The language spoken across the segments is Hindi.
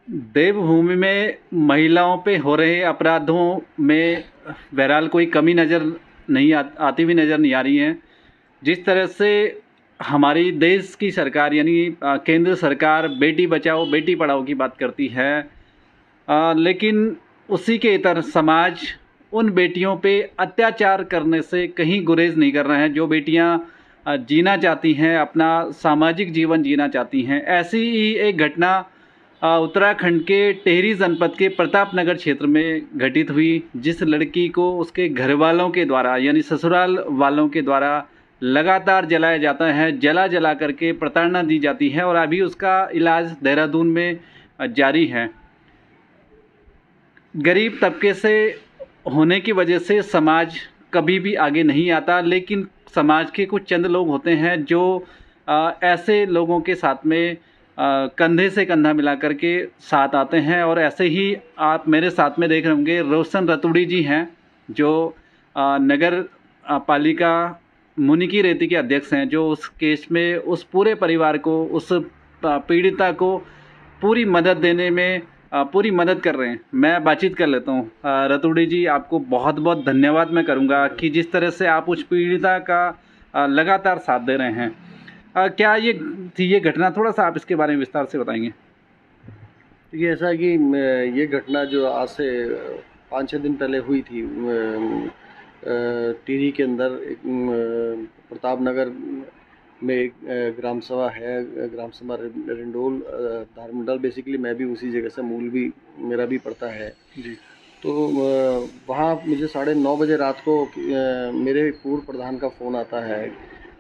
देवभूमि में महिलाओं पे हो रहे अपराधों में बहरहाल कोई कमी नज़र नहीं आती हुई नज़र नहीं आ रही है। जिस तरह से हमारी देश की सरकार यानी केंद्र सरकार बेटी बचाओ बेटी पढ़ाओ की बात करती है, लेकिन उसी के इतर समाज उन बेटियों पे अत्याचार करने से कहीं गुरेज नहीं कर रहे हैं। जो बेटियां जीना चाहती हैं, अपना सामाजिक जीवन जीना चाहती हैं, ऐसी ही एक घटना उत्तराखंड के टिहरी जनपद के प्रतापनगर क्षेत्र में घटित हुई, जिस लड़की को उसके घर वालों के द्वारा यानी ससुराल वालों के द्वारा लगातार जलाया जाता है, जला जला करके प्रताड़ना दी जाती है और अभी उसका इलाज देहरादून में जारी है। गरीब तबके से होने की वजह से समाज कभी भी आगे नहीं आता, लेकिन समाज के कुछ चंद लोग होते हैं जो ऐसे लोगों के साथ में कंधे से कंधा मिला करके साथ आते हैं। और ऐसे ही आप मेरे साथ में देख रहे होंगे रोशन रतूड़ी जी हैं, जो नगर पालिका मुनिकी रेती के अध्यक्ष हैं, जो उस केस में उस पूरे परिवार को, उस पीड़िता को पूरी मदद देने में पूरी मदद कर रहे हैं। मैं बातचीत कर लेता हूँ। रतूड़ी जी, आपको बहुत बहुत धन्यवाद मैं करूँगा कि जिस तरह से आप उस पीड़िता का लगातार साथ दे रहे हैं। क्या ये थी ये घटना, थोड़ा सा आप इसके बारे में विस्तार से बताएंगे? ये ऐसा कि ये घटना जो आज से 5-6 दिन पहले हुई थी टिहरी के अंदर एक प्रतापनगर में एक ग्राम सभा है, ग्राम सभा रिंडोल धारमंडल। बेसिकली मैं भी उसी जगह से, मूल भी मेरा भी पड़ता है जी। तो वहाँ मुझे 9:30 बजे रात को मेरे पूर्व प्रधान का फ़ोन आता है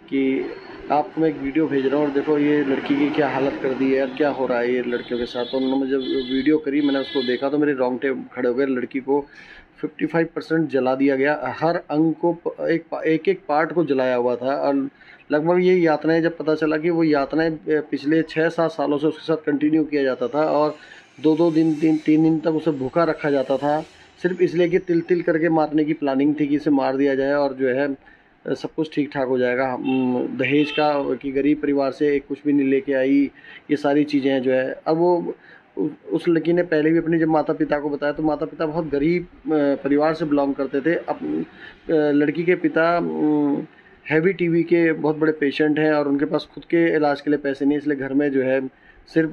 कि आपको मैं एक वीडियो भेज रहा हूँ और देखो ये लड़की की क्या हालत कर दी है, क्या हो रहा है ये लड़कियों के साथ। तो उन्होंने मुझे वीडियो करी, मैंने उसको देखा तो मेरे रोंगटे खड़े हो गए। लड़की को 55% जला दिया गया, हर अंग को एक पार्ट को जलाया हुआ था। और लगभग ये यातनाएं, जब पता चला कि वो यातनाएं पिछले 6-7 सालों से उसके साथ कंटिन्यू किया जाता था और 2-2 दिन 3 दिन तक उसे भूखा रखा जाता था, सिर्फ इसलिए कि तिल तिल करके मारने की प्लानिंग थी कि इसे मार दिया जाए और जो है सब कुछ ठीक ठाक हो जाएगा। दहेज का कि गरीब परिवार से कुछ भी नहीं लेके आई, ये सारी चीज़ें जो है। अब वो उस लड़की ने पहले भी अपने जब माता पिता को बताया तो माता पिता बहुत गरीब परिवार से बिलोंग करते थे। लड़की के पिता हैवी टीबी के बहुत बड़े पेशेंट हैं और उनके पास खुद के इलाज के लिए पैसे नहीं, इसलिए घर में जो है सिर्फ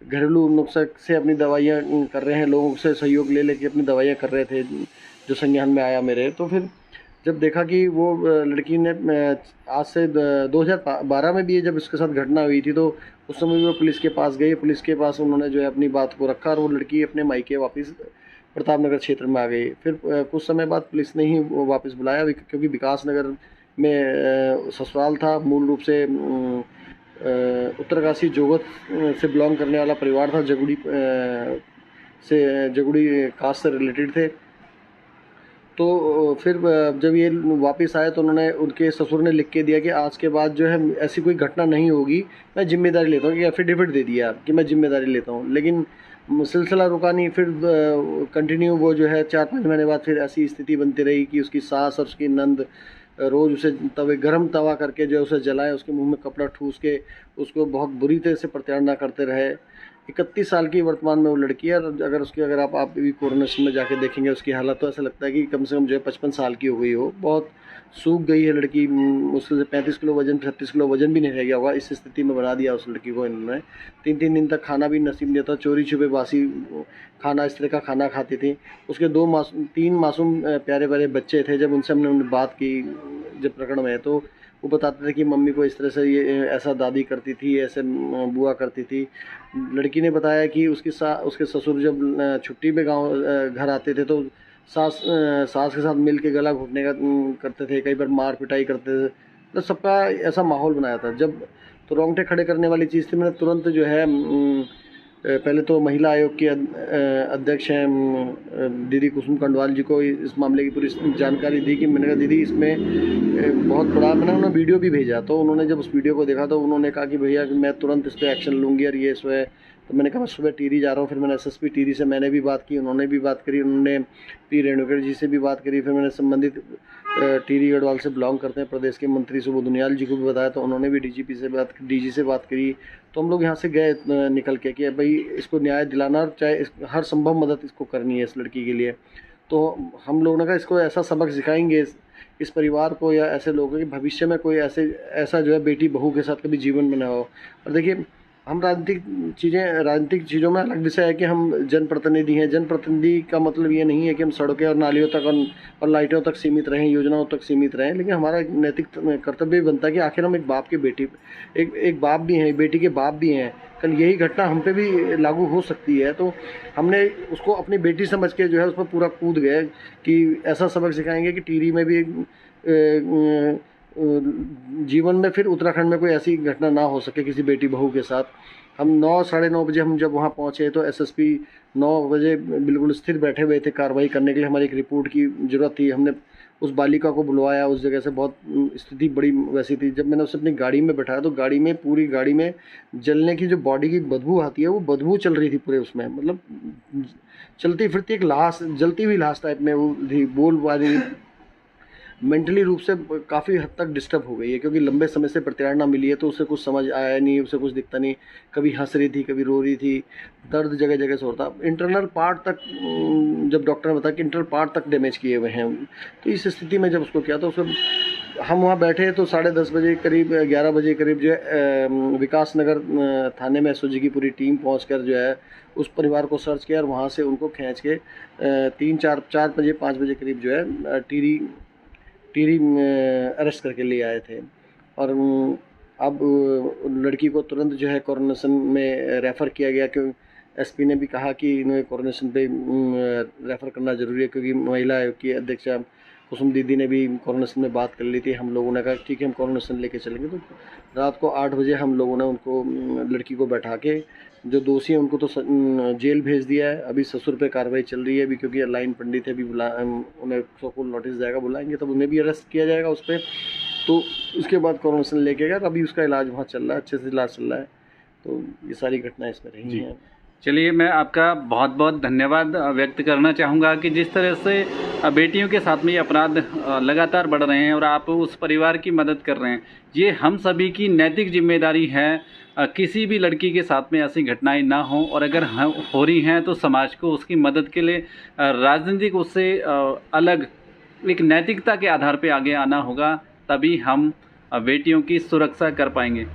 घरेलू नुस्खे से अपनी दवाइयाँ कर रहे हैं, लोगों से सहयोग ले लेके अपनी दवाइयाँ कर रहे थे, जो संज्ञान में आया मेरे। तो फिर जब देखा कि वो लड़की ने आज से 2012 में भी जब इसके साथ घटना हुई थी तो उस समय भी वो पुलिस के पास गई। पुलिस के पास उन्होंने जो है अपनी बात को रखा और वो लड़की अपने मायके वापस प्रतापनगर क्षेत्र में आ गई। फिर कुछ समय बाद पुलिस ने ही वो वापस बुलाया, क्योंकि विकास नगर में ससुराल था। मूल रूप से उत्तरकाशी जोगत से बिलोंग करने वाला परिवार था, जगुड़ी कास्ट से रिलेटेड थे। तो फिर जब ये वापस आए तो उन्होंने, उनके ससुर ने लिख के दिया कि आज के बाद जो है ऐसी कोई घटना नहीं होगी, मैं जिम्मेदारी लेता हूँ, कि एफिडेविट दे दिया कि मैं जिम्मेदारी लेता हूँ। लेकिन सिलसिला रुका नहीं, फिर कंटिन्यू वो जो है 4-5 महीने बाद फिर ऐसी स्थिति बनती रही कि उसकी सास और उसकी नंद रोज़ उसे गरम तवा करके जो उसे जलाए, उसके मुंह में कपड़ा ठूस के उसको बहुत बुरी तरह से प्रताड़ना करते रहे। 31 साल की वर्तमान में वो लड़की है। अगर आप भी कोरोनेशन में जाके देखेंगे उसकी हालत, तो ऐसा लगता है कि कम से कम जो है 55 साल की हो गई हो। बहुत सूख गई है लड़की, मुश्किल से 35 किलो वजन, 36 किलो वजन भी नहीं रह गया होगा। इस स्थिति में बना दिया उस लड़की को इन्होंने। 3-3 दिन तक खाना भी नसीब नहीं था, चोरी छुपे बासी खाना, इस तरह का खाना खाती थी। उसके 3 मासूम प्यारे प्यारे बच्चे थे। जब उनसे हमने बात की जब प्रकरण में, तो वो बताते थे कि मम्मी को इस तरह से ये ऐसा दादी करती थी, ऐसे बुआ करती थी। लड़की ने बताया कि उसके ससुर जब छुट्टी पे घर आते थे तो सास के साथ मिल के गला घुटने का करते थे, कई बार मार पिटाई करते थे। तो सबका ऐसा माहौल बनाया था। जब तो रोंगटे खड़े करने वाली चीज़ थी। मैंने तुरंत जो है पहले तो महिला आयोग के अध्यक्ष हैं दीदी कुसुम कंडवाल जी को इस मामले की पूरी जानकारी दी कि मैंने कहा दीदी इसमें बहुत बड़ा, मैंने उन्हें वीडियो भी भेजा। तो उन्होंने जब उस वीडियो को देखा तो उन्होंने कहा कि भैया मैं तुरंत इस पर एक्शन लूँगी और ये इस पर। तो मैंने कहा मैं सुबह टिहरी जा रहा हूँ। फिर मैंने एसएसपी टिहरी से मैंने भी बात की, उन्होंने भी बात करी, उन्होंने पी रेणुकर जी से भी बात करी। फिर मैंने संबंधित टिहरी गढ़वाल से बिलोंग करते हैं। प्रदेश के मंत्री सुबोध दुनियाल जी को भी बताया तो उन्होंने भी डीजी से बात करी। तो हम लोग यहाँ से गए निकल के कि भाई इसको न्याय दिलाना और चाहे हर संभव मदद इसको करनी है इस लड़की के लिए। तो हम लोगों ने कहा इसको ऐसा सबक सिखाएंगे इस परिवार को या ऐसे लोगों कि भविष्य में कोई ऐसा जो है बेटी बहू के साथ कभी जीवन में ना हो। और देखिए हम राजनीतिक चीज़ों में अलग विषय है कि हम जनप्रतिनिधि हैं। जनप्रतिनिधि का मतलब ये नहीं है कि हम सड़कें और नालियों तक और लाइटों तक सीमित रहें, योजनाओं तक सीमित रहें, लेकिन हमारा एक नैतिक कर्तव्य भी बनता है कि आखिर हम एक बाप की बेटी, एक बाप भी हैं, एक बेटी के बाप भी हैं। कल यही घटना हम पे भी लागू हो सकती है। तो हमने उसको अपनी बेटी समझ के जो है उस पर पूरा कूद गए कि ऐसा सबक सिखाएंगे कि टिहरी में भी जीवन में फिर उत्तराखंड में कोई ऐसी घटना ना हो सके किसी बेटी बहू के साथ। हम 9 साढ़े 9 बजे हम जब वहाँ पहुँचे तो एसएसपी 9 बजे बिल्कुल स्थिर बैठे हुए थे कार्रवाई करने के लिए। हमारी एक रिपोर्ट की ज़रूरत थी। हमने उस बालिका को बुलवाया उस जगह से। बहुत स्थिति बड़ी वैसी थी। जब मैंने उसे अपनी गाड़ी में बैठाया तो गाड़ी में पूरी गाड़ी में जलने की जो बॉडी की बदबू आती है वो बदबू चल रही थी पूरे उसमें। मतलब चलती फिरती एक लाश, जलती हुई लाश टाइप में वो थी। बोल पा रही, मेंटली रूप से काफ़ी हद तक डिस्टर्ब हो गई है क्योंकि लंबे समय से प्रताड़ना मिली है। तो उसे कुछ समझ आया नहीं, उसे कुछ दिखता नहीं। कभी हंस रही थी, कभी रो रही थी, दर्द जगह जगह से होता। इंटरनल पार्ट तक जब डॉक्टर ने बताया कि इंटरनल पार्ट तक डैमेज किए हुए हैं। तो इस स्थिति में जब उसको किया तो उसको हम वहाँ बैठे तो 10:30 बजे करीब 11 बजे करीब जो है विकास नगर थाने में एसओजी की पूरी टीम पहुँच जो है उस परिवार को सर्च किया और वहाँ से उनको खींच के 4 बजे 5 बजे करीब जो है टिहरी अरेस्ट करके ले आए थे। और अब लड़की को तुरंत जो है कोरोनेशन में रेफ़र किया गया क्योंकि एसपी ने भी कहा कि इन्हें कोरोनेशन पे रेफ़र करना ज़रूरी है क्योंकि महिला आयोग की अध्यक्षा कुसुम दीदी ने भी कोरोनेशन में बात कर ली थी। हम लोगों ने कहा ठीक है हम कोरोनेशन लेके चलेंगे। तो रात को 8 बजे हम लोगों ने उनको लड़की को बैठा के जो दोषी हैं उनको तो जेल भेज दिया है। अभी ससुर पे कार्रवाई चल रही है अभी क्योंकि लाइन पंडित है। अभी उन्हें सकुल नोटिस जाएगा, बुलाएंगे तब उन्हें भी अरेस्ट किया जाएगा उस पर। तो उसके बाद कोरोनेशन लेके गया। अभी उसका इलाज वहाँ चल रहा है, अच्छे से इलाज चल रहा है। तो ये सारी घटनाएं इसमें रही हैं। चलिए, मैं आपका बहुत बहुत धन्यवाद व्यक्त करना चाहूँगा कि जिस तरह से बेटियों के साथ में ये अपराध लगातार बढ़ रहे हैं और आप उस परिवार की मदद कर रहे हैं। ये हम सभी की नैतिक जिम्मेदारी है किसी भी लड़की के साथ में ऐसी घटनाएं ना हो, और अगर हो रही हैं तो समाज को उसकी मदद के लिए राजनीतिक उससे अलग एक नैतिकता के आधार पर आगे आना होगा, तभी हम बेटियों की सुरक्षा कर पाएंगे।